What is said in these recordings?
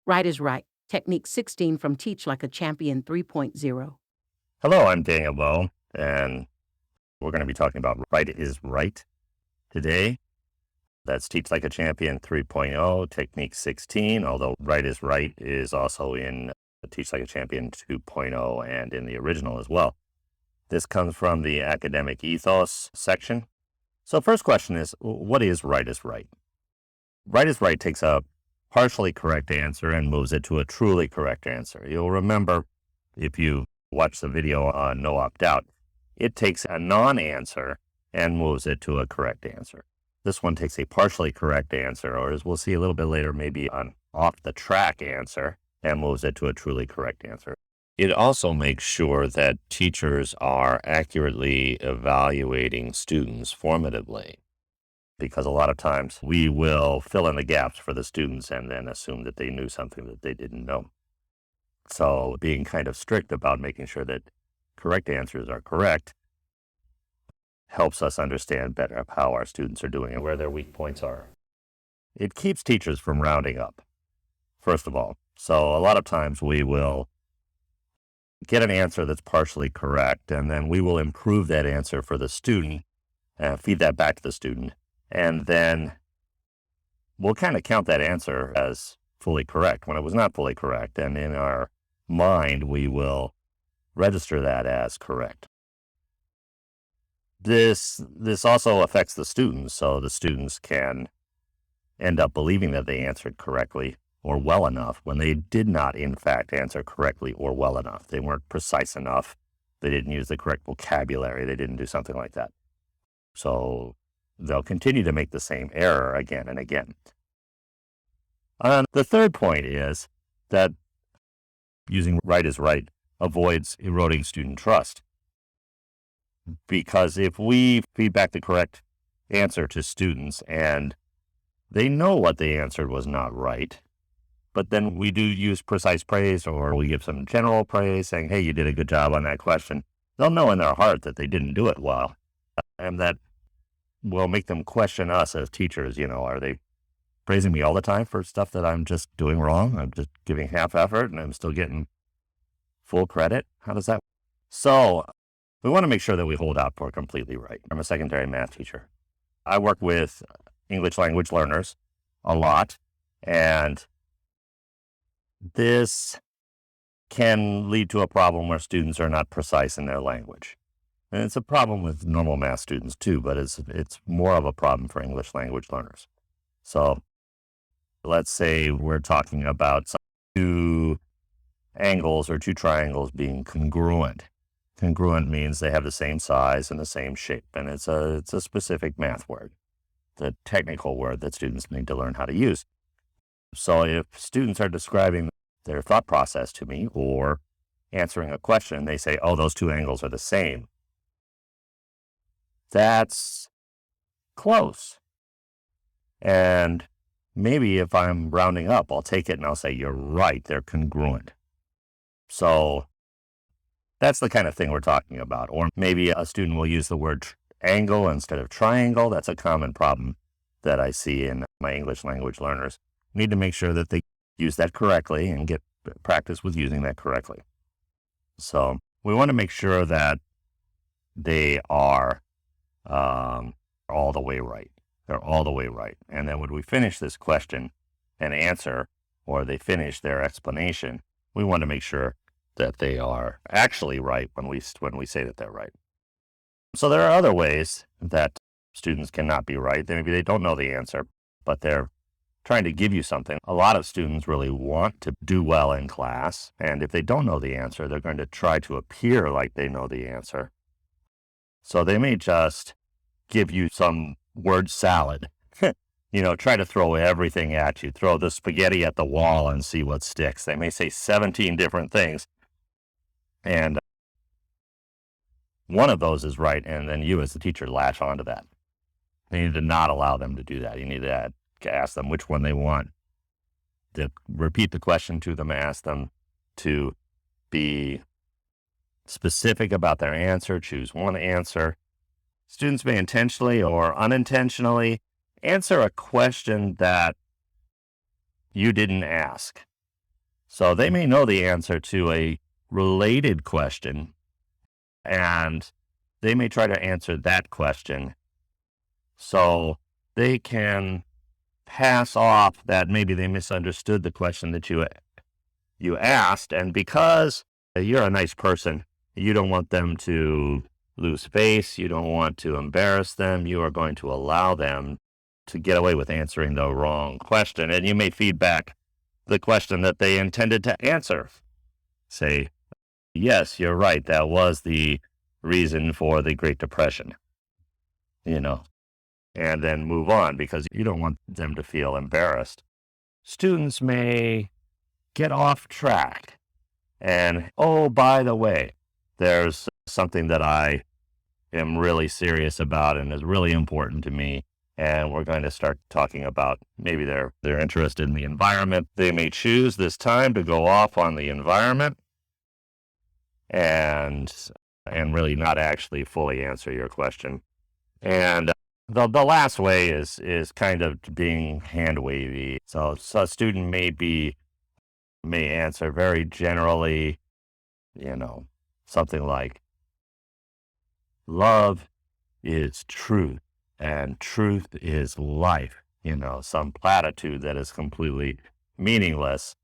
Right is Right, Technique 16 from Teach Like a Champion 3.0. Hello, I'm Daniel Lowe, and we're going to be talking about Right is Right today. That's Teach Like a Champion 3.0, Technique 16, although Right is Right is also in Teach Like a Champion 2.0 and in the original as well. This comes from the academic ethos section. So first question is, what is Right is Right? Right is Right takes a partially correct answer and moves it to a truly correct answer. You'll remember if you watch the video on No Opt Out, it takes a non-answer and moves it to a correct answer. This one takes a partially correct answer, or as we'll see a little bit later, maybe an off-the-track answer, and moves it to a truly correct answer. It also makes sure that teachers are accurately evaluating students formatively, because a lot of times we will fill in the gaps for the students and then assume that they knew something that they didn't know. So being kind of strict about making sure that correct answers are correct helps us understand better how our students are doing and where their weak points are. It keeps teachers from rounding up, first of all. So a lot of times we will get an answer that's partially correct, and then we will improve that answer for the student and feed that back to the student. And then we'll kind of count that answer as fully correct when it was not fully correct. And in our mind, we will register that as correct. This also affects the students, so the students can end up believing that they answered correctly or well enough when they did not, in fact, answer correctly or well enough. They weren't precise enough. They didn't use the correct vocabulary. They didn't do something like that. So they'll continue to make the same error again and again. And the third point is that using Right is Right avoids eroding student trust. Because if we feed back the correct answer to students and they know what they answered was not right, but then we do use precise praise or we give some general praise saying, hey, you did a good job on that question, they'll know in their heart that they didn't do it well. And that will make them question us as teachers. Are they praising me all the time for stuff that I'm just doing wrong? I'm just giving half effort and I'm still getting full credit? How does that work? So we want to make sure that we hold out for completely right. I'm a secondary math teacher. I work with English language learners a lot, and this can lead to a problem where students are not precise in their language. And it's a problem with normal math students too, but it's more of a problem for English language learners. So let's say we're talking about two angles or two triangles being congruent. Congruent means they have the same size and the same shape, and it's a specific math word, the technical word that students need to learn how to use. So if students are describing their thought process to me or answering a question, they say, oh, those two angles are the same. That's close. And maybe if I'm rounding up, I'll take it and I'll say, you're right, they're congruent. So that's the kind of thing we're talking about. Or maybe a student will use the word angle instead of triangle. That's a common problem that I see in my English language learners. We need to make sure that they use that correctly and get practice with using that correctly. So we want to make sure that they are all the way right. They're all the way right. And then when we finish this question and answer, or they finish their explanation, we want to make sure that they are actually right when we say that they're right. So there are other ways that students cannot be right. Maybe they don't know the answer, but they're trying to give you something. A lot of students really want to do well in class, and if they don't know the answer, they're going to try to appear like they know the answer. So they may just give you some word salad. Try to throw everything at you. Throw the spaghetti at the wall and see what sticks. They may say 17 different things, and one of those is right, and then you as the teacher latch onto that. You need to not allow them to do that. You need to ask them which one they want. To repeat the question to them, ask them to be specific about their answer, choose one answer. Students may intentionally or unintentionally answer a question that you didn't ask. So they may know the answer to a related question, and they may try to answer that question. So they can pass off that maybe they misunderstood the question that you asked, and because you're a nice person, you don't want them to lose face, you don't want to embarrass them, you are going to allow them to get away with answering the wrong question, and you may feed back the question that they intended to answer. Say, yes, you're right, that was the reason for the Great Depression, you know, and then move on because you don't want them to feel embarrassed. Students may get off track and, oh, by the way, there's something that I am really serious about and is really important to me. And we're going to start talking about maybe they're interested in the environment. They may choose this time to go off on the environment and really not actually fully answer your question. And the last way is kind of being hand wavy. So a student may answer very generally, something like, love is truth and truth is life, some platitude that is completely meaningless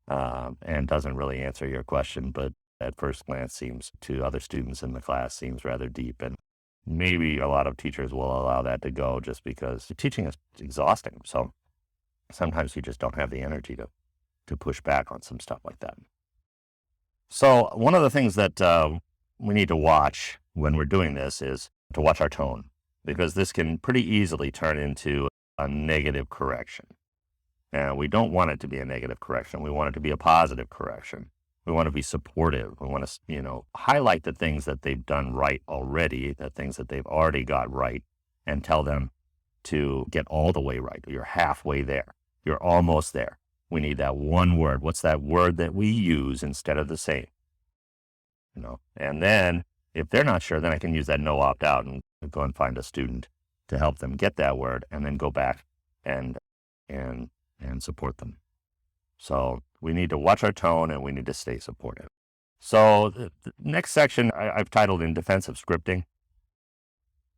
and doesn't really answer your question, but at first glance seems to other students in the class seems rather deep. And maybe a lot of teachers will allow that to go just because teaching is exhausting. So sometimes you just don't have the energy to push back on some stuff like that. So one of the things that we need to watch when we're doing this is to watch our tone, because this can pretty easily turn into a negative correction. And we don't want it to be a negative correction. We want it to be a positive correction. We want to be supportive. We want to, highlight the things that they've done right already, the things that they've already got right, and tell them to get all the way right. You're halfway there. You're almost there. We need that one word. What's that word that we use instead of the same? And then if they're not sure, then I can use that no opt out and go and find a student to help them get that word and then go back and support them. So we need to watch our tone and we need to stay supportive. So the next section I've titled In Defense of Scripting.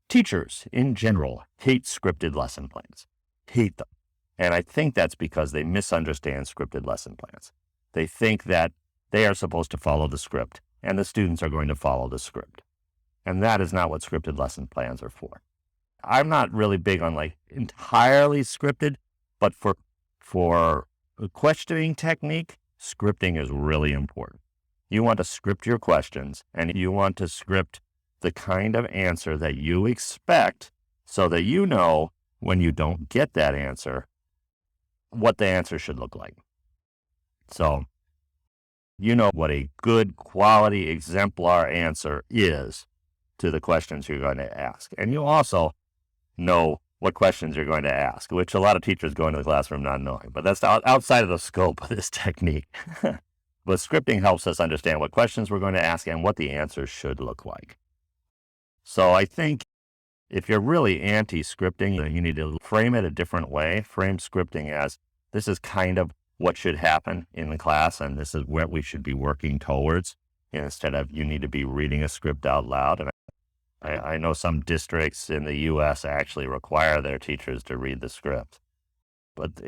Teachers in general hate scripted lesson plans, hate them. And I think that's because they misunderstand scripted lesson plans. They think that they are supposed to follow the script and the students are going to follow the script. And that is not what scripted lesson plans are for. I'm not really big on entirely scripted, but for a questioning technique, scripting is really important. You want to script your questions and you want to script the kind of answer that you expect so that you know when you don't get that answer, what the answer should look like. So you know what a good quality exemplar answer is to the questions you're going to ask. And you also know what questions you're going to ask, which a lot of teachers go into the classroom not knowing. But that's outside of the scope of this technique. But scripting helps us understand what questions we're going to ask and what the answers should look like. So I think if you're really anti-scripting, you need to frame it a different way. Frame scripting as this is kind of what should happen in the class, and this is what we should be working towards, instead of you need to be reading a script out loud. And I know some districts in the U.S. actually require their teachers to read the script, but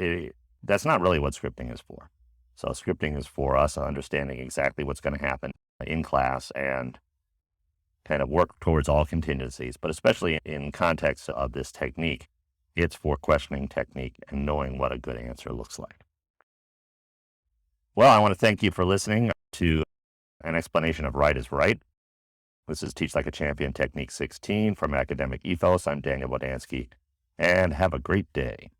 that's not really what scripting is for. So scripting is for us understanding exactly what's going to happen in class and kind of work towards all contingencies, but especially in context of this technique, it's for questioning technique and knowing what a good answer looks like. Well, I want to thank you for listening to an explanation of Right is Right. This is Teach Like a Champion Technique 16 from Academic Ethos. I'm Daniel Bodansky, and have a great day.